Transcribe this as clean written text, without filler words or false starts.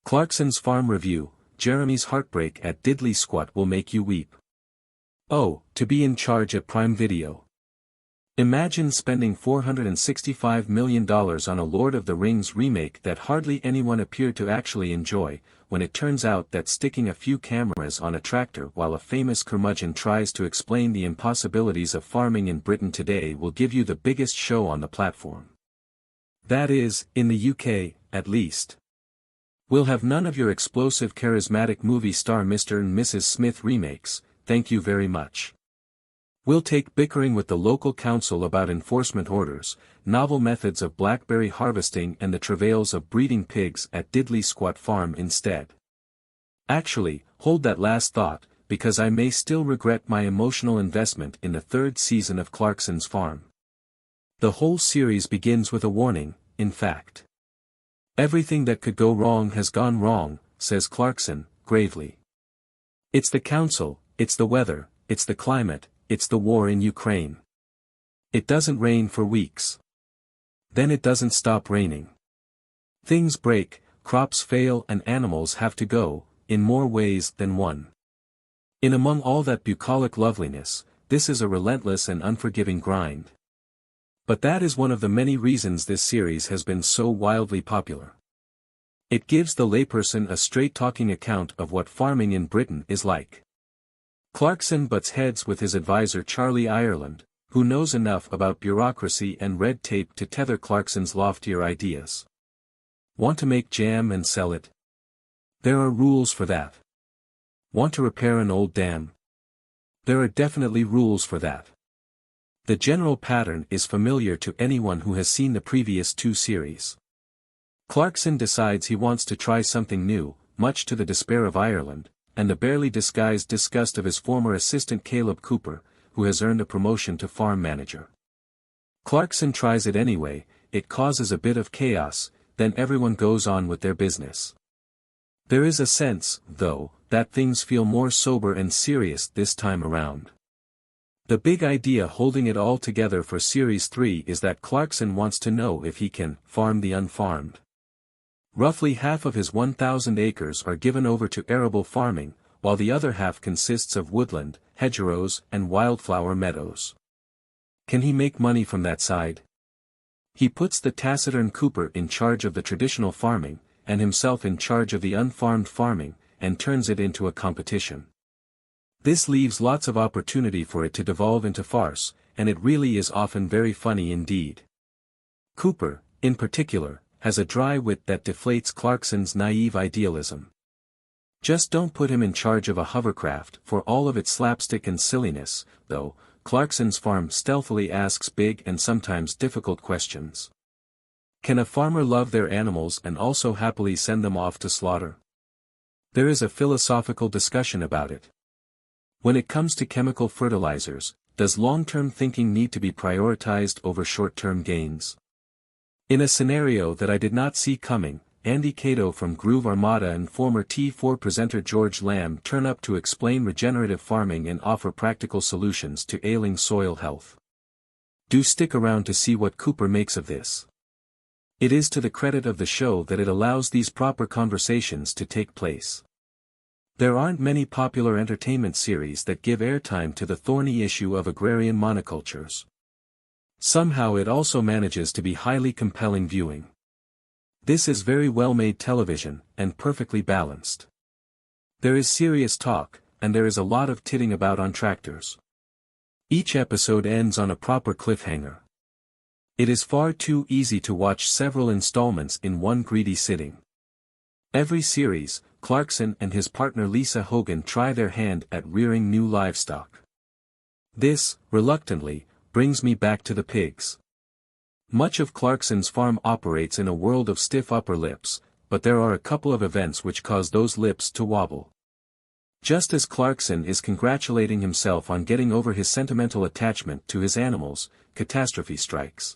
Clarkson's Farm Review, Jeremy's heartbreak at Diddley Squat will make you weep. Oh, to be in charge at Prime Video. Imagine spending $465 million on a Lord of the Rings remake that hardly anyone appeared to actually enjoy, when it turns out that sticking a few cameras on a tractor while a famous curmudgeon tries to explain the impossibilities of farming in Britain today will give you the biggest show on the platform. That is, in the UK, at least. We'll have none of your explosive charismatic movie star Mr. and Mrs. Smith remakes, thank you very much. We'll take bickering with the local council about enforcement orders, novel methods of blackberry harvesting and the travails of breeding pigs at Diddley Squat Farm instead. Actually, hold that last thought, because I may still regret my emotional investment in the third season of Clarkson's Farm. The whole series begins with a warning, in fact. Everything that could go wrong has gone wrong, says Clarkson, gravely. It's the council, it's the weather, it's the climate, it's the war in Ukraine. It doesn't rain for weeks. Then it doesn't stop raining. Things break, crops fail and animals have to go, in more ways than one. In among all that bucolic loveliness, this is a relentless and unforgiving grind. But that is one of the many reasons this series has been so wildly popular. It gives the layperson a straight-talking account of what farming in Britain is like. Clarkson butts heads with his advisor Charlie Ireland, who knows enough about bureaucracy and red tape to tether Clarkson's loftier ideas. Want to make jam and sell it? There are rules for that. Want to repair an old dam? There are definitely rules for that. The general pattern is familiar to anyone who has seen the previous two series. Clarkson decides he wants to try something new, much to the despair of Ireland, and the barely disguised disgust of his former assistant Caleb Cooper, who has earned a promotion to farm manager. Clarkson tries it anyway, it causes a bit of chaos, then everyone goes on with their business. There is a sense, though, that things feel more sober and serious this time around. The big idea holding it all together for Series 3 is that Clarkson wants to know if he can farm the unfarmed. Roughly half of his 1,000 acres are given over to arable farming, while the other half consists of woodland, hedgerows and wildflower meadows. Can he make money from that side? He puts the taciturn Cooper in charge of the traditional farming, and himself in charge of the unfarmed farming, and turns it into a competition. This leaves lots of opportunity for it to devolve into farce, and it really is often very funny indeed. Cooper, in particular, has a dry wit that deflates Clarkson's naive idealism. Just don't put him in charge of a hovercraft for all of its slapstick and silliness, though. Clarkson's Farm stealthily asks big and sometimes difficult questions. Can a farmer love their animals and also happily send them off to slaughter? There is a philosophical discussion about it. When it comes to chemical fertilizers, does long-term thinking need to be prioritized over short-term gains? In a scenario that I did not see coming, Andy Cato from Groove Armada and former T4 presenter George Lamb turn up to explain regenerative farming and offer practical solutions to ailing soil health. Do stick around to see what Cooper makes of this. It is to the credit of the show that it allows these proper conversations to take place. There aren't many popular entertainment series that give airtime to the thorny issue of agrarian monocultures. Somehow it also manages to be highly compelling viewing. This is very well-made television, and perfectly balanced. There is serious talk, and there is a lot of titting about on tractors. Each episode ends on a proper cliffhanger. It is far too easy to watch several installments in one greedy sitting. Every series, Clarkson and his partner Lisa Hogan try their hand at rearing new livestock. This, reluctantly, brings me back to the pigs. Much of Clarkson's Farm operates in a world of stiff upper lips, but there are a couple of events which cause those lips to wobble. Just as Clarkson is congratulating himself on getting over his sentimental attachment to his animals, catastrophe strikes.